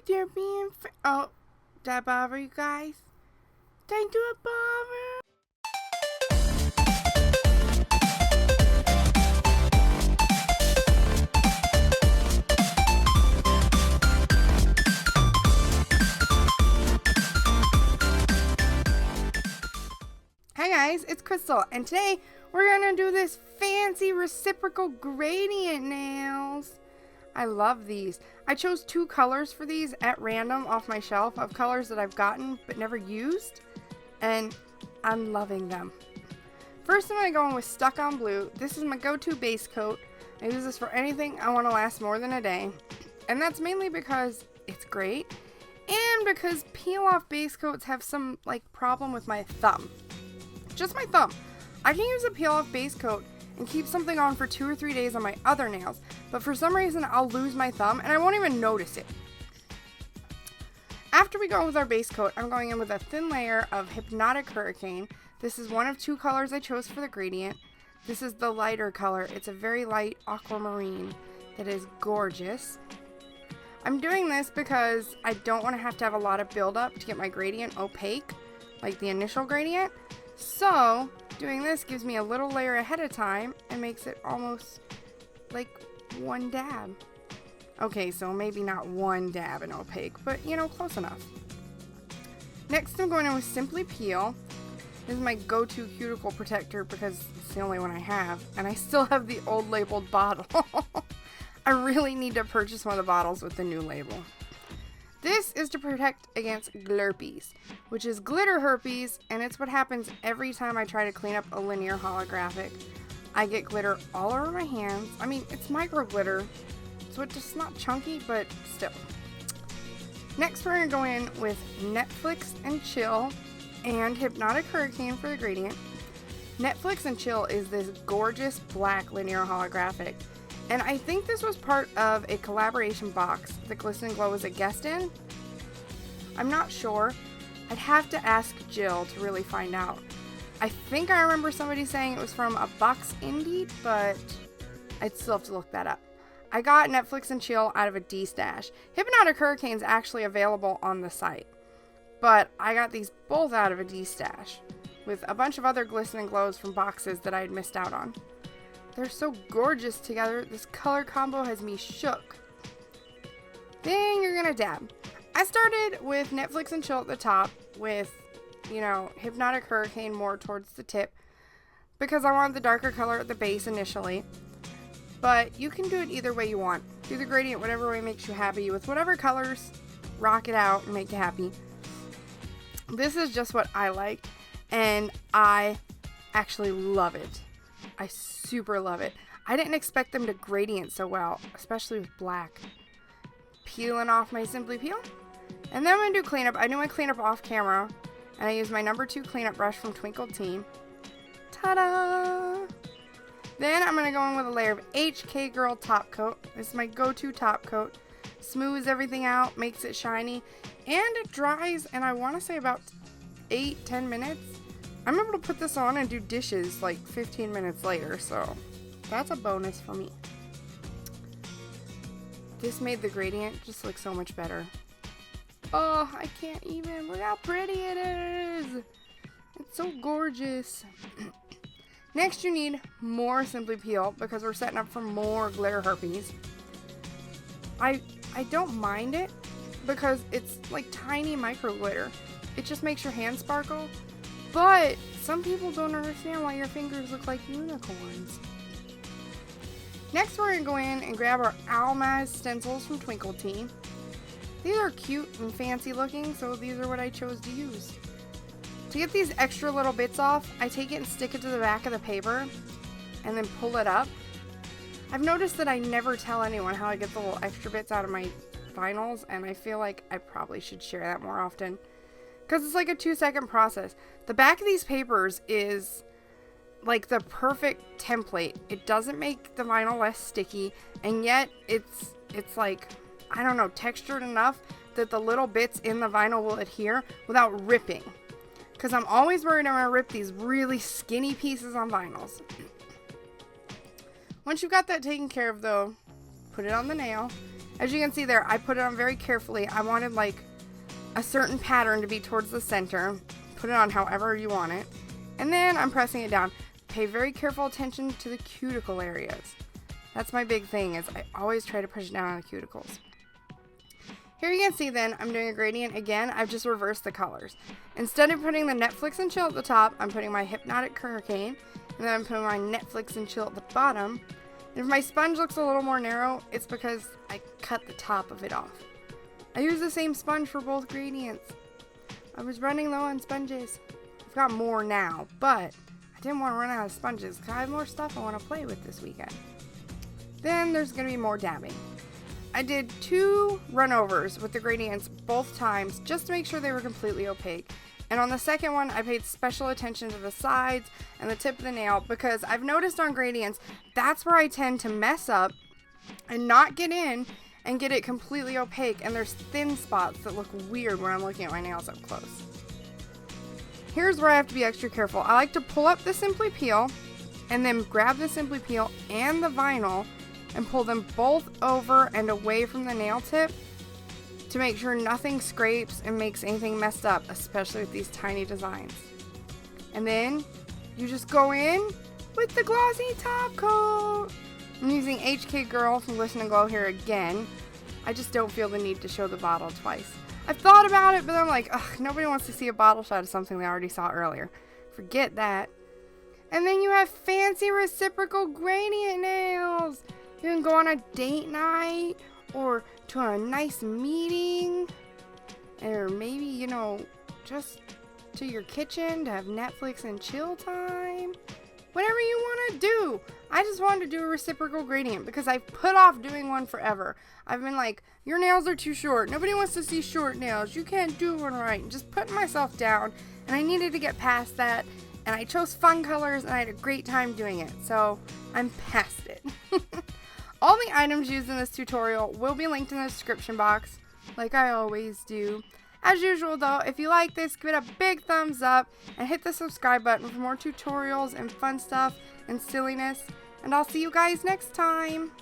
they're being oh, did I bother you guys? Did I do a bother? Hi guys, it's Crystal, and today we're gonna do this fancy reciprocal gradient nails. I love these. I chose 2 colors for these at random off my shelf of colors that I've gotten but never used, and I'm loving them. First I'm gonna go in with Stuck on Blue. This is my go-to base coat. I use this for anything I want to last more than a day, and that's mainly because it's great and because peel-off base coats have some problem with my thumb. Just my thumb. I can use a peel-off base coat and keep something on for 2 or 3 days on my other nails, but for some reason I'll lose my thumb and I won't even notice it. After we go with our base coat, I'm going in with a thin layer of Hypnotic Hurricane. This is one of 2 colors I chose for the gradient. This is the lighter color. It's a very light aquamarine that is gorgeous. I'm doing this because I don't want to have a lot of buildup to get my gradient opaque, like the initial gradient. So, doing this gives me a little layer ahead of time and makes it almost like one dab. Okay, so maybe not one dab in opaque, but you know, close enough. Next, I'm going in with Simply Peel. This is my go-to cuticle protector because it's the only one I have, and I still have the old labeled bottle. I really need to purchase one of the bottles with the new label. This is to protect against glurpies, which is glitter herpes, and it's what happens every time I try to clean up a linear holographic. I get glitter all over my hands. I mean, it's micro glitter, so it's just not chunky, but still. Next, we're going to go in with Netflix and Chill and Hypnotic Hurricane for the gradient. Netflix and Chill is this gorgeous black linear holographic. And I think this was part of a collaboration box that Glisten Glow was a guest in. I'm not sure. I'd have to ask Jill to really find out. I think I remember somebody saying it was from a box indie, but I'd still have to look that up. I got Netflix and Chill out of a D-stash. Hypnotic Hurricane's actually available on the site, but I got these both out of a D-stash with a bunch of other Glisten Glows from boxes that I had missed out on. They're so gorgeous together. This color combo has me shook. Then you're gonna dab. I started with Netflix and Chill at the top with, you know, Hypnotic Hurricane more towards the tip because I wanted the darker color at the base initially. But you can do it either way you want. Do the gradient whatever way makes you happy with whatever colors. Rock it out and make you happy. This is just what I like, and I actually love it. I super love it. I didn't expect them to gradient so well, especially with black. Peeling off my Simply Peel. And then I'm going to do cleanup. I do my cleanup off camera, and I use my number 2 cleanup brush from Twinkled-T. Ta-da! Then I'm going to go in with a layer of HK Girl top coat. This is my go-to top coat. Smooths everything out, makes it shiny, and it dries, and I want to say about 8-10 minutes. I'm able to put this on and do dishes like 15 minutes later, so that's a bonus for me. This made the gradient just look so much better. Oh, I can't even. Look how pretty it is. It's so gorgeous. Next, you need more Simply Peel because we're setting up for more glitter herpes. I don't mind it because it's like tiny micro glitter. It just makes your hands sparkle. But some people don't understand why your fingers look like unicorns. Next, we're going to go in and grab our Almaz stencils from Twinkled-T. These are cute and fancy looking, so these are what I chose to use. To get these extra little bits off, I take it and stick it to the back of the paper and then pull it up. I've noticed that I never tell anyone how I get the little extra bits out of my vinyls, and I feel like I probably should share that more often. Because it's like a 2-second process. The back of these papers is like the perfect template. It doesn't make the vinyl less sticky, and yet it's like, I don't know, textured enough that the little bits in the vinyl will adhere without ripping. Because I'm always worried I'm going to rip these really skinny pieces on vinyls. Once you've got that taken care of though, put it on the nail. As you can see there, I put it on very carefully. I wanted like a certain pattern to be towards the center. Put it on however you want it. And then I'm pressing it down. Pay very careful attention to the cuticle areas. That's my big thing, is I always try to push down on the cuticles. Here you can see then, I'm doing a gradient again. I've just reversed the colors. Instead of putting the Netflix and Chill at the top, I'm putting my Hypnotic Hurricane, and then I'm putting my Netflix and Chill at the bottom. And if my sponge looks a little more narrow, it's because I cut the top of it off. I use the same sponge for both gradients. I was running low on sponges. I've got more now, but I didn't want to run out of sponges because I have more stuff I want to play with this weekend. Then there's going to be more dabbing. I did 2 runovers with the gradients both times just to make sure they were completely opaque. And on the second one, I paid special attention to the sides and the tip of the nail because I've noticed on gradients, that's where I tend to mess up and not get in and get it completely opaque. And there's thin spots that look weird when I'm looking at my nails up close. Here's where I have to be extra careful. I like to pull up the Simply Peel and then grab the Simply Peel and the vinyl and pull them both over and away from the nail tip to make sure nothing scrapes and makes anything messed up, especially with these tiny designs. And then you just go in with the glossy top coat. I'm using HK Girl from Glisten Glow here again. I just don't feel the need to show the bottle twice. I've thought about it, but I'm like, ugh, nobody wants to see a bottle shot of something they already saw earlier. Forget that. And then you have fancy reciprocal gradient nails. You can go on a date night or to a nice meeting, or maybe, you know, just to your kitchen to have Netflix and chill time. Whatever you want to do. I just wanted to do a reciprocal gradient because I've put off doing one forever. I've been like, your nails are too short. Nobody wants to see short nails. You can't do one right. And just putting myself down, and I needed to get past that. And I chose fun colors, and I had a great time doing it. So I'm past it. All the items used in this tutorial will be linked in the description box, like I always do. As usual though, if you like this, give it a big thumbs up and hit the subscribe button for more tutorials and fun stuff and silliness. And I'll see you guys next time.